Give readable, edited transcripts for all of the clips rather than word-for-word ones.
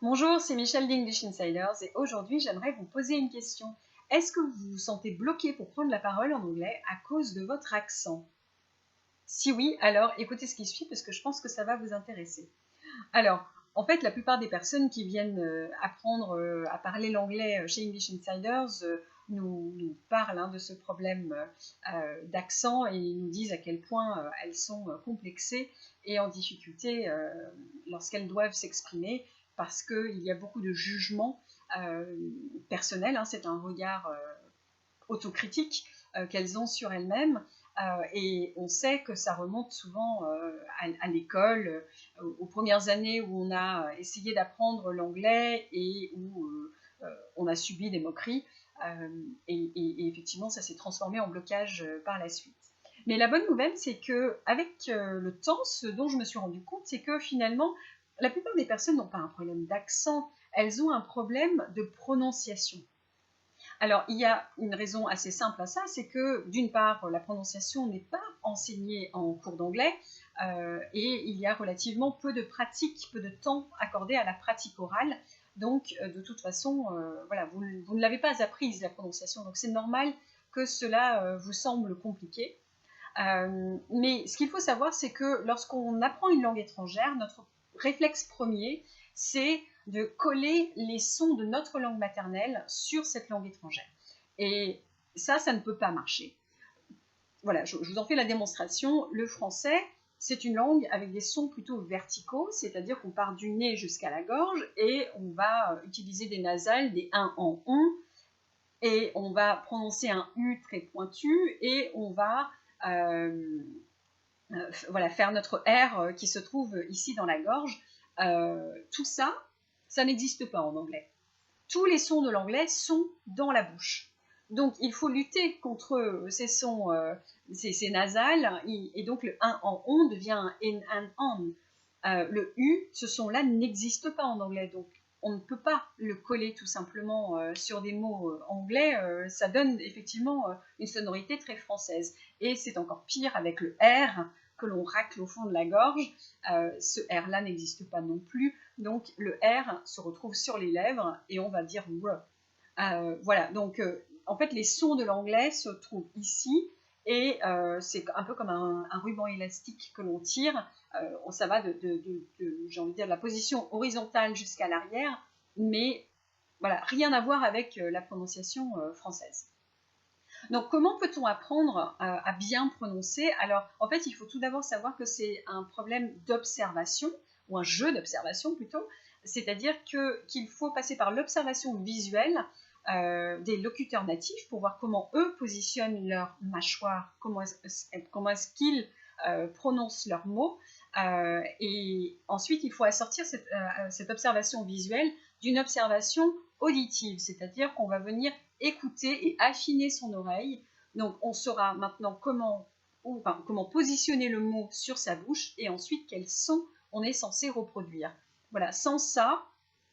Bonjour, c'est Michel d'English Insiders et aujourd'hui j'aimerais vous poser une question. Est-ce que vous vous sentez bloqué pour prendre la parole en anglais à cause de votre accent? Si oui, alors écoutez ce qui suit parce que je pense que ça va vous intéresser. Alors, en fait, la plupart des personnes qui viennent apprendre à parler l'anglais chez English Insiders nous parlent de ce problème d'accent et nous disent à quel point elles sont complexées et en difficulté lorsqu'elles doivent s'exprimer parce qu'il y a beaucoup de jugements personnels, c'est un regard autocritique qu'elles ont sur elles-mêmes. Et on sait que ça remonte souvent à l'école, aux premières années où on a essayé d'apprendre l'anglais et où on a subi des moqueries. Et effectivement, ça s'est transformé en blocage par la suite. Mais la bonne nouvelle, c'est qu'avec le temps, ce dont je me suis rendu compte, c'est que finalement, la plupart des personnes n'ont pas un problème d'accent, elles ont un problème de prononciation. Alors, il y a une raison assez simple à ça, c'est que d'une part, la prononciation n'est pas enseignée en cours d'anglais et il y a relativement peu de pratique, peu de temps accordé à la pratique orale. Donc, de toute façon, voilà, vous ne l'avez pas apprise, la prononciation, donc c'est normal que cela vous semble compliqué. Mais ce qu'il faut savoir, c'est que lorsqu'on apprend une langue étrangère, notre réflexe premier, c'est de coller les sons de notre langue maternelle sur cette langue étrangère. Et ça ne peut pas marcher. Voilà, je vous en fais la démonstration. Le français, c'est une langue avec des sons plutôt verticaux, c'est-à-dire qu'on part du nez jusqu'à la gorge et on va utiliser des nasales, des 1 en on, et on va prononcer un U très pointu et on va voilà, faire notre R qui se trouve ici dans la gorge. Tout ça, ça n'existe pas en anglais. Tous les sons de l'anglais sont dans la bouche. Donc, il faut lutter contre ces sons, ces nasales, et donc le 1 en on devient un in and on. Le U, ce son-là n'existe pas en anglais, donc on ne peut pas le coller tout simplement sur des mots anglais. Ça donne effectivement une sonorité très française. Et c'est encore pire avec le R que l'on racle au fond de la gorge. Ce R-là n'existe pas non plus, donc le R se retrouve sur les lèvres et on va dire R. Voilà, donc en fait les sons de l'anglais se trouvent ici et c'est un peu comme un ruban élastique que l'on tire. Ça va j'ai envie de dire, de la position horizontale jusqu'à l'arrière, mais voilà, rien à voir avec la prononciation française. Donc, comment peut-on apprendre à bien prononcer? Alors, en fait, il faut tout d'abord savoir que c'est un problème d'observation, ou un jeu d'observation plutôt, c'est-à-dire qu'il faut passer par l'observation visuelle des locuteurs natifs pour voir comment eux positionnent leur mâchoire, comment est-ce qu'ils prononcent leurs mots. Et ensuite, il faut assortir cette observation visuelle d'une observation auditive, c'est-à-dire qu'on va venir écouter et affiner son oreille. Donc, on saura maintenant comment positionner le mot sur sa bouche et ensuite quel son on est censé reproduire. Voilà, sans ça,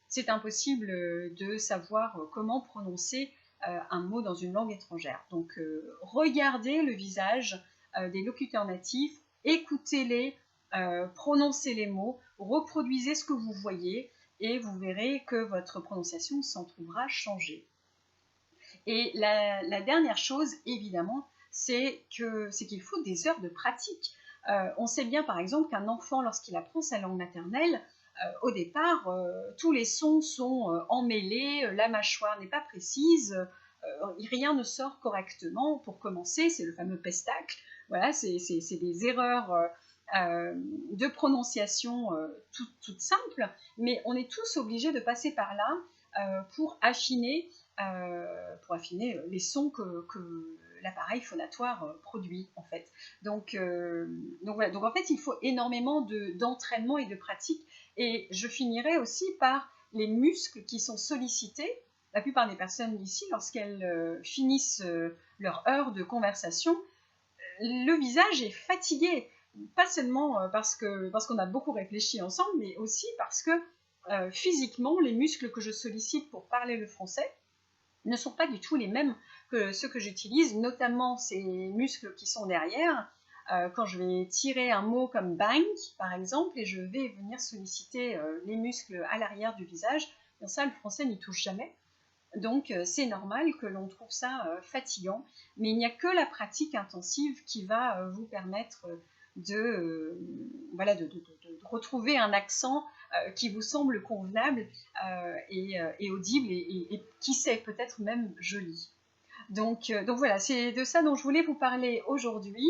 c'est impossible de savoir comment prononcer un mot dans une langue étrangère. Donc, regardez le visage des locuteurs natifs, écoutez-les, prononcez les mots, reproduisez ce que vous voyez et vous verrez que votre prononciation s'en trouvera changée. Et la dernière chose, évidemment, c'est qu'il faut des heures de pratique. On sait bien, par exemple, qu'un enfant, lorsqu'il apprend sa langue maternelle, au départ, tous les sons sont emmêlés, la mâchoire n'est pas précise, rien ne sort correctement. Pour commencer, c'est le fameux pestacle. Voilà, c'est des erreurs de prononciation toutes simples, mais on est tous obligés de passer par là pour affiner les sons que l'appareil phonatoire produit en fait. Donc voilà. Donc en fait il faut énormément d'entraînement et de pratique, et je finirai aussi par les muscles qui sont sollicités. La plupart des personnes ici, lorsqu'elles finissent leur heure de conversation, le visage est fatigué, pas seulement parce qu'on a beaucoup réfléchi ensemble, mais aussi parce que physiquement les muscles que je sollicite pour parler le français ne sont pas du tout les mêmes que ceux que j'utilise, notamment ces muscles qui sont derrière, quand je vais tirer un mot comme bank, par exemple, et je vais venir solliciter les muscles à l'arrière du visage, bien ça, le français n'y touche jamais. Donc c'est normal que l'on trouve ça fatigant, mais il n'y a que la pratique intensive qui va vous permettre voilà, de retrouver un accent qui vous semble convenable et audible et qui sait, peut-être même joli. Donc voilà, c'est de ça dont je voulais vous parler aujourd'hui.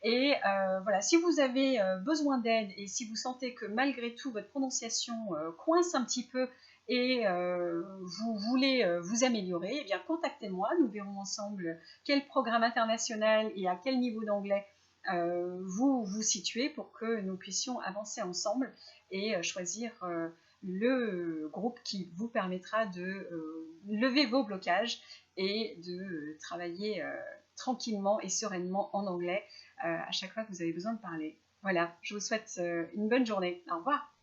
Et voilà, si vous avez besoin d'aide et si vous sentez que malgré tout votre prononciation coince un petit peu et vous voulez vous améliorer, eh bien contactez-moi, nous verrons ensemble quel programme international et à quel niveau d'anglais vous vous situez pour que nous puissions avancer ensemble et choisir le groupe qui vous permettra de lever vos blocages et de travailler tranquillement et sereinement en anglais à chaque fois que vous avez besoin de parler. Voilà, je vous souhaite une bonne journée. Au revoir.